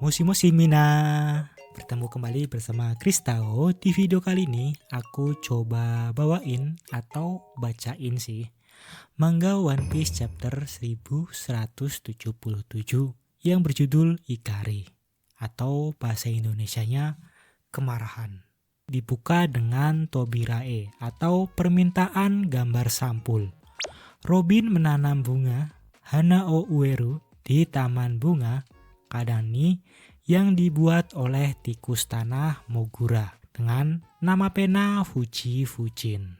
Moshi Mina. Bertemu kembali bersama Kristao. Di video kali ini aku coba bawain atau bacain sih manga One Piece chapter 1177 yang berjudul Ikari atau bahasa Indonesianya Kemarahan. Dibuka dengan Tobirae atau permintaan gambar sampul. Robin menanam bunga Hanao Ueru di taman bunga Kadani yang dibuat oleh tikus tanah Mogura dengan nama pena Fuji Fujin.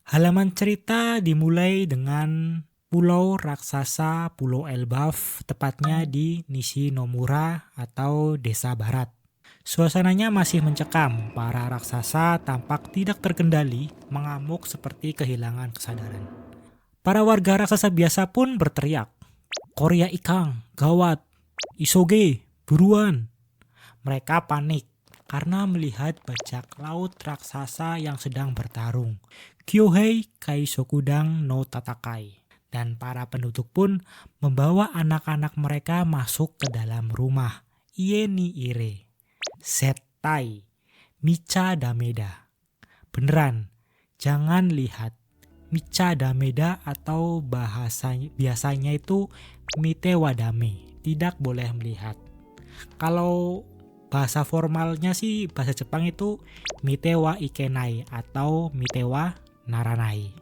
Halaman cerita dimulai dengan pulau raksasa Pulau Elbaf, tepatnya di Nishinomura atau Desa Barat. Suasananya masih mencekam, para raksasa tampak tidak terkendali, mengamuk seperti kehilangan kesadaran. Para warga raksasa biasa pun berteriak, "Korea Ikang, gawat! Isoge, buruan!" Mereka panik karena melihat bajak laut raksasa yang sedang bertarung, Kyohei Kaisokudang no Tatakai. Dan para penduduk pun membawa anak-anak mereka masuk ke dalam rumah, Ie ni Ire, Setai, Micha Dameda. Beneran, jangan lihat. Micha Dameda atau biasanya itu Mite Wadame, tidak boleh melihat. Kalau bahasa formalnya sih bahasa Jepang itu Mitewa Ikenai atau Mitewa Naranai.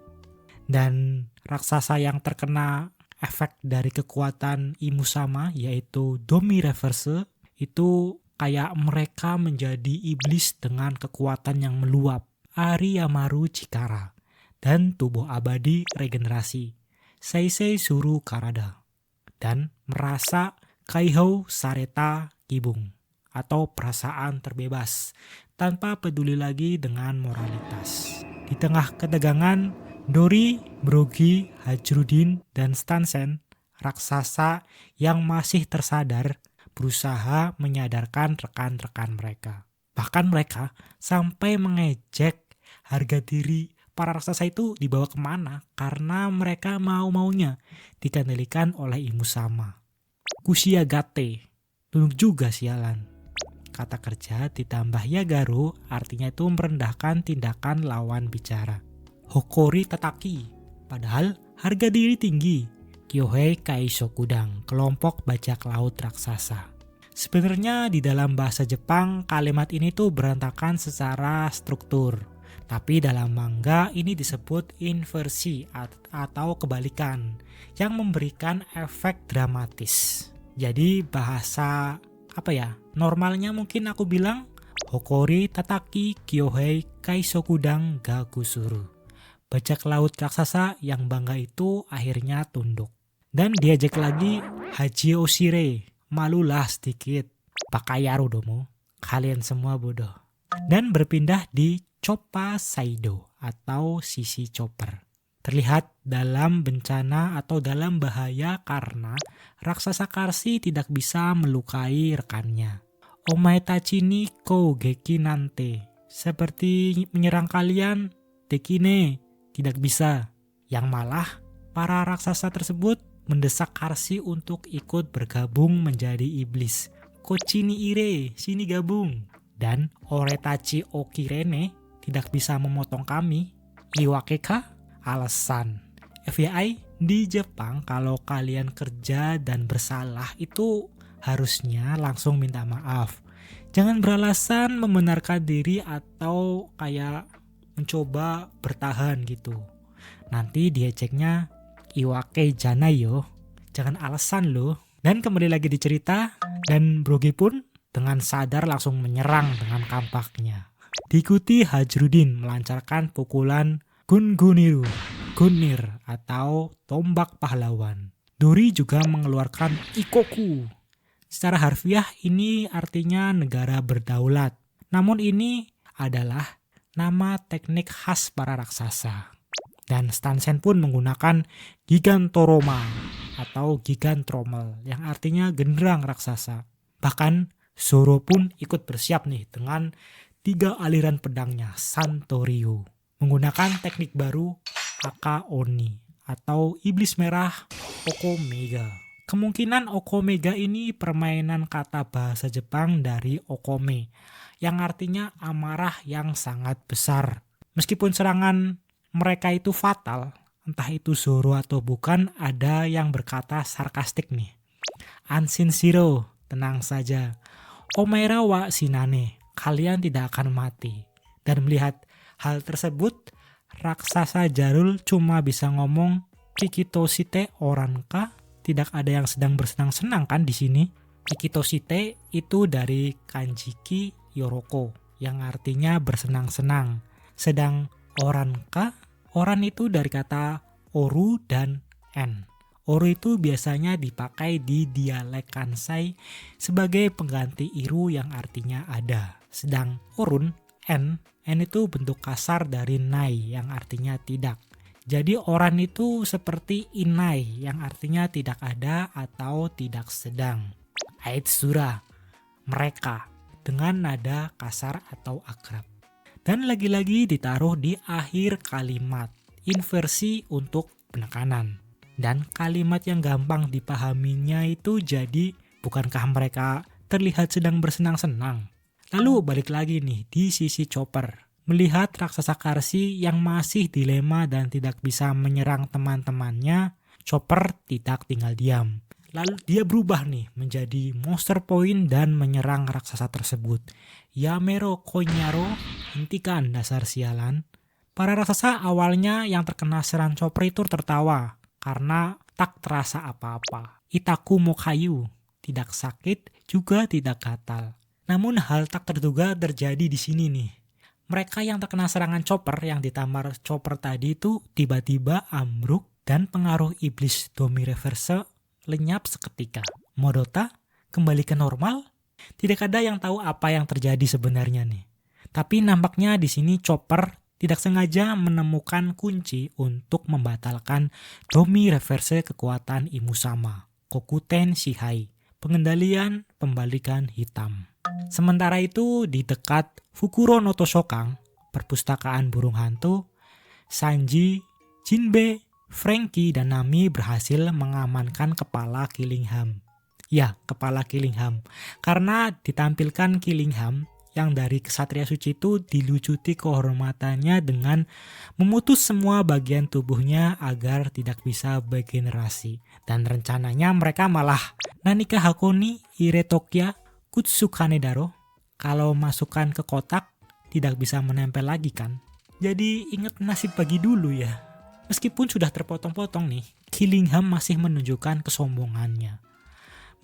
Dan raksasa yang terkena efek dari kekuatan Imusama yaitu Domi Reverse itu kayak mereka menjadi iblis dengan kekuatan yang meluap, Ariyamaru Chikara, dan tubuh abadi regenerasi, Seisei Suru Karada, dan merasa Kaihou Sareta Kibung atau perasaan terbebas tanpa peduli lagi dengan moralitas. Di tengah ketegangan, Dori, Brogy, Hajrudin, dan Stansen, raksasa yang masih tersadar, berusaha menyadarkan rekan-rekan mereka. Bahkan mereka sampai mengejek harga diri para raksasa itu dibawa kemana karena mereka mau-maunya dikendalikan oleh Imusama. Kushiagate, tunduk juga sialan. Kata kerja ditambah yagaru artinya itu merendahkan tindakan lawan bicara. Hokori Tataki, padahal harga diri tinggi. Kyohei Kaisokudang, kelompok bajak laut raksasa. Sebenarnya di dalam bahasa Jepang kalimat ini tuh berantakan secara struktur. Tapi dalam manga ini disebut inversi atau kebalikan yang memberikan efek dramatis. Jadi bahasa normalnya mungkin aku bilang Hokori Tataki Kyohei Kaisokudang ga Kusuru. Bajak laut raksasa yang bangga itu akhirnya tunduk. Dan diajak lagi Haji Oshire, malulah sedikit. Bakayaru domo, kalian semua bodoh. Dan berpindah di Choppa Saido atau sisi chopper. Terlihat dalam bencana atau dalam bahaya karena raksasa Karsi tidak bisa melukai rekannya. Omaetachi ni kou geki nante, seperti menyerang kalian, dekine, tidak bisa. Yang malah para raksasa tersebut mendesak Karsi untuk ikut bergabung menjadi iblis. Kochi ni ire, sini gabung. Dan Oretachi Okirene tidak bisa memotong kami. Iwakeka? Alasan. FYI, di Jepang kalau kalian kerja dan bersalah itu harusnya langsung minta maaf. Jangan beralasan membenarkan diri atau kayak mencoba bertahan gitu. Nanti diejeknya iwake janai yo. Jangan alasan loh. Dan kembali lagi di cerita, dan Brogy pun dengan sadar langsung menyerang dengan kampaknya. Diikuti Hajrudin melancarkan pukulan Gungunir atau tombak pahlawan. Dori juga mengeluarkan Ikoku. Secara harfiah ini artinya negara berdaulat. Namun ini adalah nama teknik khas para raksasa. Dan Stansen pun menggunakan Gigantoroma atau Gigantrommel yang artinya genderang raksasa. Bahkan Zoro pun ikut bersiap nih dengan 3 aliran pedangnya Santoryu. Menggunakan teknik baru Aka Oni atau iblis merah Okomega. Kemungkinan okomega ini permainan kata bahasa Jepang dari okome, yang artinya amarah yang sangat besar. Meskipun serangan mereka itu fatal, entah itu Zoro atau bukan, ada yang berkata sarkastik nih. Anshin shiro, tenang saja. Omaera wa shinane, kalian tidak akan mati. Dan melihat hal tersebut, raksasa Jarul cuma bisa ngomong, Kikitoshite oranka? Tidak ada yang sedang bersenang-senang kan di sini? Kikitoshite itu dari kanji ki yoroko, yang artinya bersenang-senang. Sedang oranka, oran itu dari kata oru dan en. Oru itu biasanya dipakai di dialek Kansai sebagai pengganti iru yang artinya ada. Sedang orun, en itu bentuk kasar dari nai yang artinya tidak. Jadi oran itu seperti inai yang artinya tidak ada atau tidak sedang. Aitsura, mereka, dengan nada kasar atau akrab. Dan lagi-lagi ditaruh di akhir kalimat, inversi untuk penekanan. Dan kalimat yang gampang dipahaminya itu jadi, bukankah mereka terlihat sedang bersenang-senang? Lalu balik lagi nih di sisi Chopper. Melihat raksasa Karshi yang masih dilema dan tidak bisa menyerang teman-temannya, Chopper tidak tinggal diam. Lalu dia berubah nih menjadi monster point dan menyerang raksasa tersebut. Yamero konyaro, hentikan dasar sialan. Para raksasa awalnya yang terkena serangan Chopper itu tertawa karena tak terasa apa-apa. Itaku mokayu, tidak sakit juga tidak gatal. Namun hal tak terduga terjadi di sini nih. Mereka yang terkena serangan Chopper yang ditampar Chopper tadi itu tiba-tiba ambruk dan pengaruh iblis Domi Reverse lenyap seketika. Modota kembali ke normal? Tidak ada yang tahu apa yang terjadi sebenarnya nih. Tapi nampaknya di sini Chopper tidak sengaja menemukan kunci untuk membatalkan Domi Reverse kekuatan Imusama, Kokuten Shihai, pengendalian pembalikan hitam. Sementara itu di dekat Fukuro no Toshokang, perpustakaan burung hantu, Sanji, Jinbe, Franky, dan Nami berhasil mengamankan kepala Killingham. Ya, kepala Killingham. Karena ditampilkan Killingham yang dari Ksatria Suci itu dilucuti kehormatannya dengan memutus semua bagian tubuhnya agar tidak bisa begenerasi. Dan rencananya mereka malah Nanika Hakoni Iretokia Kutsukane Daro, kalau masukkan ke kotak tidak bisa menempel lagi kan. Jadi ingat nasib bagi dulu ya. Meskipun sudah terpotong-potong nih, Killingham masih menunjukkan kesombongannya.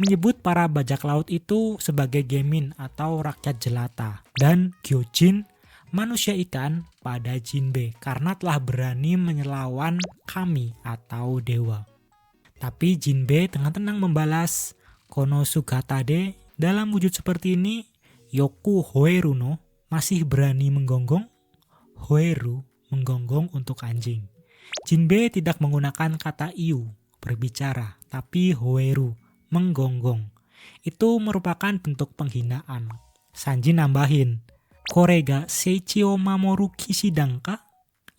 Menyebut para bajak laut itu sebagai gemin atau rakyat jelata. Dan Gyojin, manusia ikan pada Jinbe karena telah berani menyelawan kami atau dewa. Tapi Jinbe dengan tenang membalas, Konosugatade, dalam wujud seperti ini, Yoku Hoeru no masih berani menggonggong. Hoeru menggonggong untuk anjing. Jinbe tidak menggunakan kata iu, berbicara, tapi Hoeru, menggonggong. Itu merupakan bentuk penghinaan. Sanji nambahin, Korega Seichio Mamoru Kishidangka?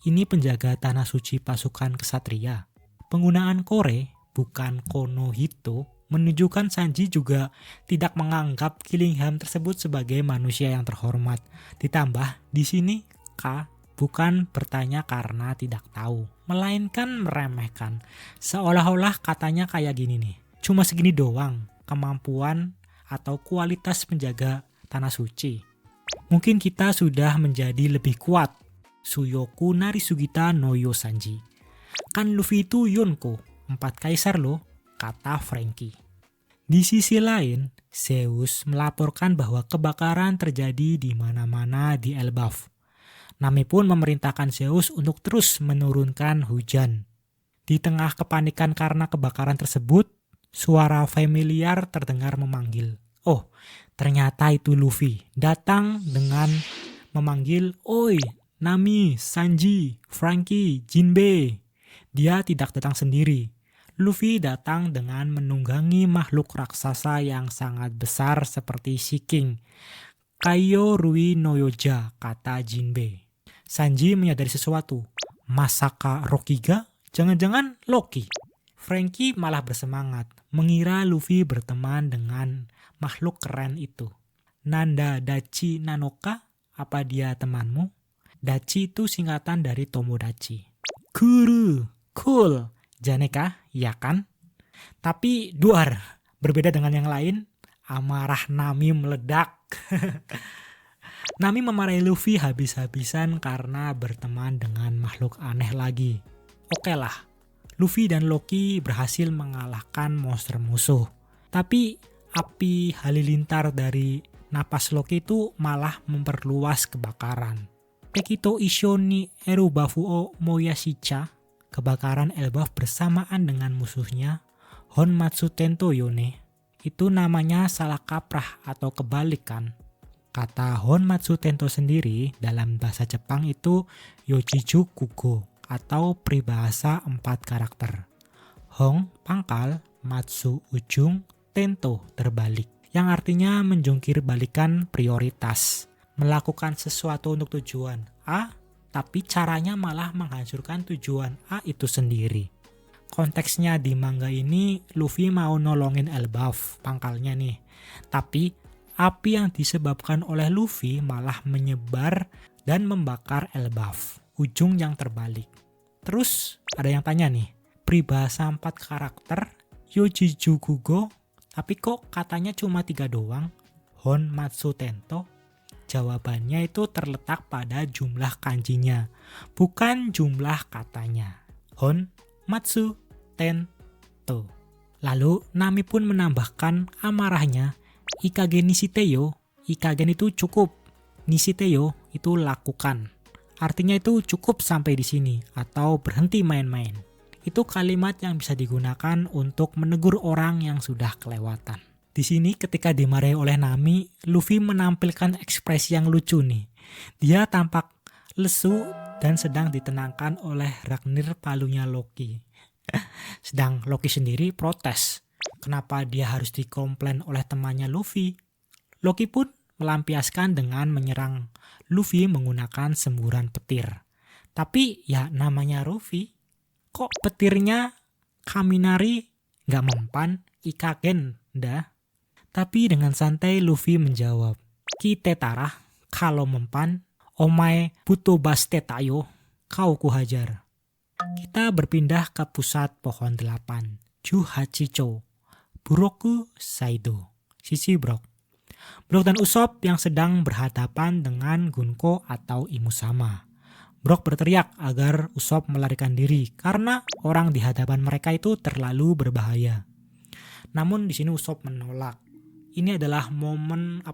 Ini penjaga tanah suci pasukan kesatria. Penggunaan kore, bukan konohito, menunjukkan Sanji juga tidak menganggap Killingham tersebut sebagai manusia yang terhormat. Ditambah di sini K bukan bertanya karena tidak tahu, melainkan meremehkan. Seolah-olah katanya kayak gini nih, cuma segini doang kemampuan atau kualitas penjaga tanah suci. Mungkin kita sudah menjadi lebih kuat. Suyoku Narisugita no Yo Sanji. Kan Luffy itu Yonko, 4 kaisar loh, kata Franky. Di sisi lain, Zeus melaporkan bahwa kebakaran terjadi di mana-mana di Elbaf. Nami pun memerintahkan Zeus untuk terus menurunkan hujan. Di tengah kepanikan karena kebakaran tersebut, suara familiar terdengar memanggil. Oh, ternyata itu Luffy datang dengan memanggil, "Oi, Nami, Sanji, Franky, Jinbe." Dia tidak datang sendiri. Luffy datang dengan menunggangi makhluk raksasa yang sangat besar seperti Shiking. Kaiyo Rui no Yoja, kata Jinbe. Sanji menyadari sesuatu. Masaka Rokiga? Jangan-jangan Loki. Franky malah bersemangat. mengira Luffy berteman dengan makhluk keren itu. Nanda Dachi Nanoka, apa dia temanmu? Dachi itu singkatan dari Tomodachi. Kuru, cool, Janeka, ya kan? Tapi duar, berbeda dengan yang lain, amarah Nami meledak. Nami memarahi Luffy habis-habisan karena berteman dengan makhluk aneh lagi. Oke lah, Luffy dan Loki berhasil mengalahkan monster musuh. Tapi api halilintar dari napas Loki itu malah memperluas kebakaran. Tekito Isho ni Erubafu o Moyashicha, kebakaran Elbaf bersamaan dengan musuhnya, Honmatsu Tento Yone, itu namanya salah kaprah atau kebalikan. Kata Honmatsu Tento sendiri dalam bahasa Jepang itu Yochiju Kugo atau peribahasa 4 karakter. Hong, pangkal, Matsu, ujung, Tento, terbalik. Yang artinya menjungkir balikan prioritas. Melakukan sesuatu untuk tujuan A, tapi caranya malah menghancurkan tujuan A itu sendiri. Konteksnya di manga ini, Luffy mau nolongin Elbaf, pangkalnya nih. Tapi, api yang disebabkan oleh Luffy malah menyebar dan membakar Elbaf, ujung yang terbalik. Terus, ada yang tanya nih, peribahasa 4 karakter, Yochiju Kugo, tapi kok katanya cuma 3 doang? Honmatsu Tento? Jawabannya itu terletak pada jumlah kanjinya, bukan jumlah katanya. Hon, Matsu, Tento. Lalu Nami pun menambahkan amarahnya, Ikage Nishiteyo, Ikagen itu cukup, Nishiteyo itu lakukan. Artinya itu cukup sampai di sini atau berhenti main-main. Itu kalimat yang bisa digunakan untuk menegur orang yang sudah kelewatan. Di sini ketika dimarahi oleh Nami, Luffy menampilkan ekspresi yang lucu nih. Dia tampak lesu dan sedang ditenangkan oleh Ragnir palunya Loki. Sedang Loki sendiri protes. Kenapa dia harus dikomplain oleh temannya Luffy? Loki pun melampiaskan dengan menyerang Luffy menggunakan semburan petir. Tapi ya namanya Luffy. Kok petirnya Kaminari gak mempan, Ikagen dah? Tapi dengan santai Luffy menjawab, Kitetara, kalau mempan, omae butobaste tayo, kau kuhajar. Kita berpindah ke pusat pohon 8, Juhachicho, Buroku Saido, sisi Brok. Brok dan Usopp yang sedang berhadapan dengan Gunko atau Imusama. Brok berteriak agar Usopp melarikan diri karena orang di hadapan mereka itu terlalu berbahaya. Namun di sini Usopp menolak. Ini adalah momen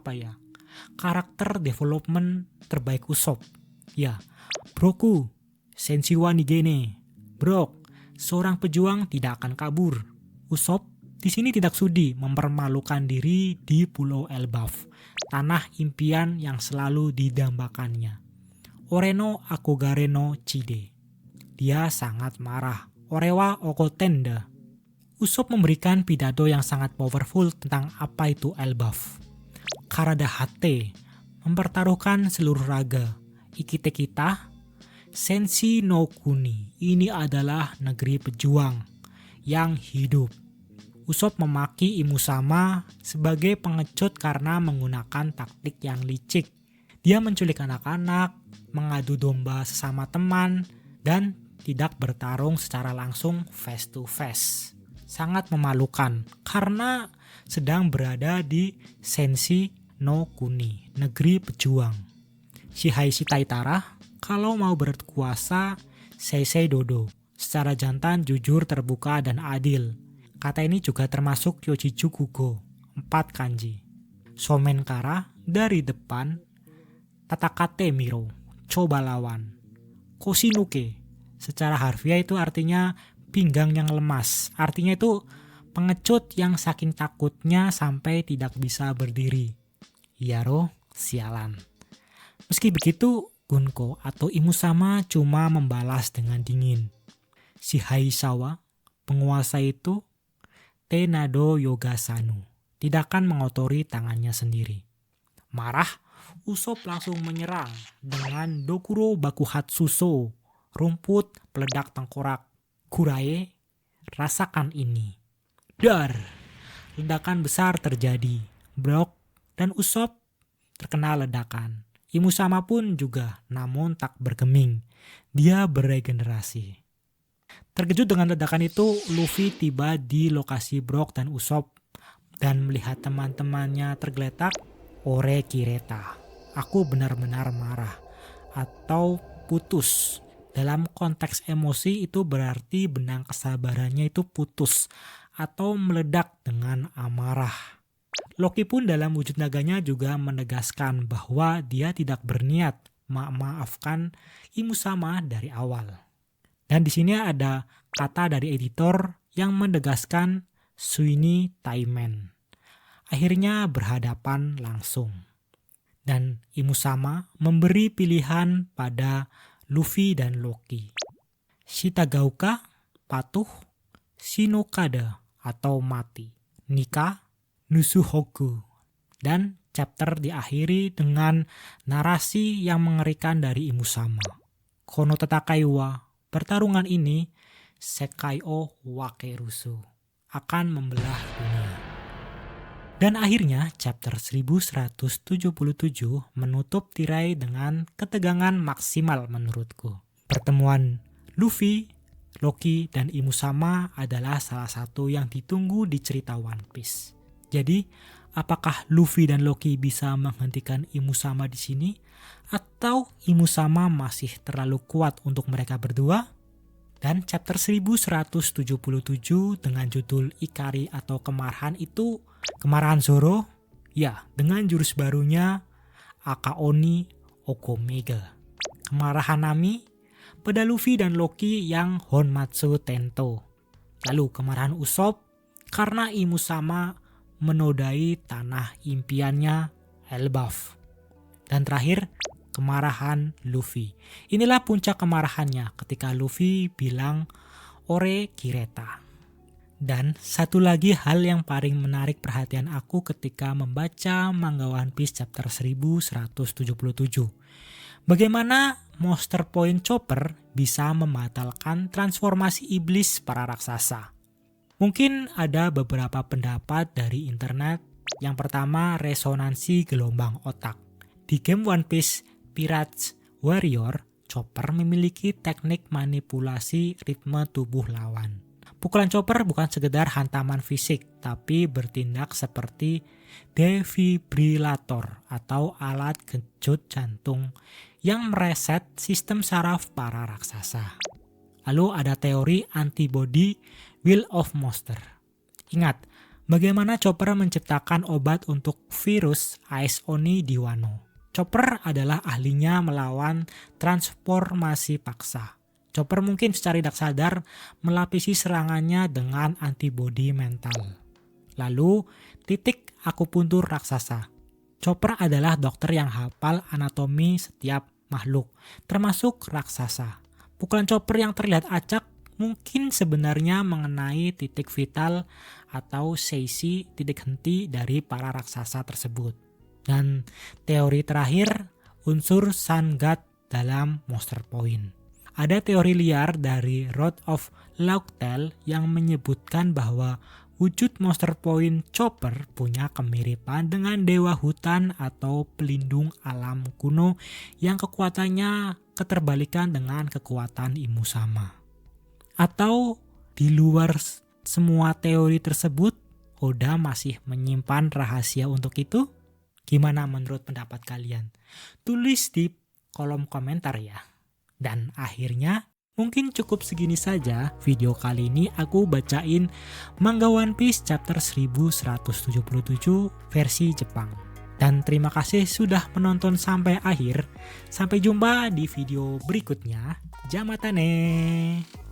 karakter development terbaik Usopp. Ya, Broku, Senshiwa Nigene. Brok, seorang pejuang tidak akan kabur. Usopp di sini tidak sudi mempermalukan diri di Pulau Elbaf, tanah impian yang selalu didambakannya. Oreno Akogare no Chide. Dia sangat marah. Orewa Okotenda. Usopp memberikan pidato yang sangat powerful tentang apa itu Elbaf. Karada Hate, mempertaruhkan seluruh raga. Ikite kita, Senshi no Kuni, ini adalah negeri pejuang yang hidup. Usopp memaki Imusama sebagai pengecut karena menggunakan taktik yang licik. Dia menculik anak-anak, mengadu domba sesama teman, dan tidak bertarung secara langsung face to face. Sangat memalukan karena sedang berada di Senshi no Kuni, negeri pejuang. Shihai Shitaitara, kalau mau berkuasa, Seisei Dodo, secara jantan, jujur, terbuka, dan adil. Kata ini juga termasuk Yochiju Kugo, 4 kanji. Somenkara, dari depan. Tatakate Miro, coba lawan. Koshinuke, secara harfiah itu artinya pinggang yang lemas. Artinya itu pengecut yang saking takutnya sampai tidak bisa berdiri. Yaro, sialan. Meski begitu, Gunko atau Imusama cuma membalas dengan dingin. Shihai Sawa, penguasa itu, Tenado Yogasanu, tidak akan mengotori tangannya sendiri. Marah, Usopp langsung menyerang dengan Dokuro Bakuhatsuso, rumput peledak tengkorak. Kurae, rasakan ini. Dar! Ledakan besar terjadi. Brock dan Usopp terkena ledakan. Imusama pun juga, namun tak bergeming. Dia beregenerasi. Terkejut dengan ledakan itu, Luffy tiba di lokasi Brock dan Usopp dan melihat teman-temannya tergeletak. Ore Kireta, aku benar-benar marah atau putus. Dalam konteks emosi itu berarti benang kesabarannya itu putus atau meledak dengan amarah. Loki pun dalam wujud naganya juga menegaskan bahwa dia tidak berniat memaafkan Imusama dari awal. Dan di sini ada kata dari editor yang menegaskan Suini Taimen. Akhirnya berhadapan langsung. Dan Imusama memberi pilihan pada Luffy dan Loki. Shitagauka, patuh, Shinokada atau mati, Nika, Nusuhoku. Dan chapter diakhiri dengan narasi yang mengerikan dari Imusama. Kono Tatakai wa, pertarungan ini Sekai o Wakerusu, akan membelah dunia. Dan akhirnya chapter 1177 menutup tirai dengan ketegangan maksimal menurutku. Pertemuan Luffy, Loki, dan Imusama adalah salah satu yang ditunggu di cerita One Piece. Jadi, apakah Luffy dan Loki bisa menghentikan Imusama di sini? Atau Imusama masih terlalu kuat untuk mereka berdua? Dan chapter 1177 dengan judul Ikari atau Kemarahan itu, Kemarahan Zoro, ya dengan jurus barunya Akaoni Okomega. Kemarahan Nami pada Luffy dan Loki yang Honmatsu Tento. Lalu kemarahan Usopp karena Imusama menodai tanah impiannya Elbaf. Dan terakhir, kemarahan Luffy. Inilah puncak kemarahannya ketika Luffy bilang Ore Kireta. Dan satu lagi hal yang paling menarik perhatian aku ketika membaca manga One Piece chapter 1177. Bagaimana Monster Point Chopper bisa membatalkan transformasi iblis para raksasa? Mungkin ada beberapa pendapat dari internet. Yang pertama, resonansi gelombang otak. Di game One Piece Pirates Warrior, Chopper memiliki teknik manipulasi ritme tubuh lawan. Pukulan Chopper bukan sekedar hantaman fisik, tapi bertindak seperti defibrilator atau alat kejut jantung yang mereset sistem saraf para raksasa. Lalu ada teori antibody Will of Monster. Ingat, bagaimana Chopper menciptakan obat untuk virus Ice Oni di Wano. Chopper adalah ahlinya melawan transformasi paksa. Chopper mungkin secara tidak sadar melapisi serangannya dengan antibodi mental. Lalu, titik akupuntur raksasa. Chopper adalah dokter yang hafal anatomi setiap makhluk, termasuk raksasa. Pukulan Chopper yang terlihat acak mungkin sebenarnya mengenai titik vital atau seisi titik henti dari para raksasa tersebut. Dan teori terakhir, unsur Sun God dalam Monster Point. Ada teori liar dari Rod of Laughtale yang menyebutkan bahwa wujud Monster Point Chopper punya kemiripan dengan dewa hutan atau pelindung alam kuno yang kekuatannya keterbalikan dengan kekuatan Imusama. Atau di luar semua teori tersebut, Oda masih menyimpan rahasia untuk itu? Gimana menurut pendapat kalian? Tulis di kolom komentar ya. Dan akhirnya mungkin cukup segini saja video kali ini aku bacain manga One Piece chapter 1177 versi Jepang. Dan terima kasih sudah menonton sampai akhir. Sampai jumpa di video berikutnya. Jamatane!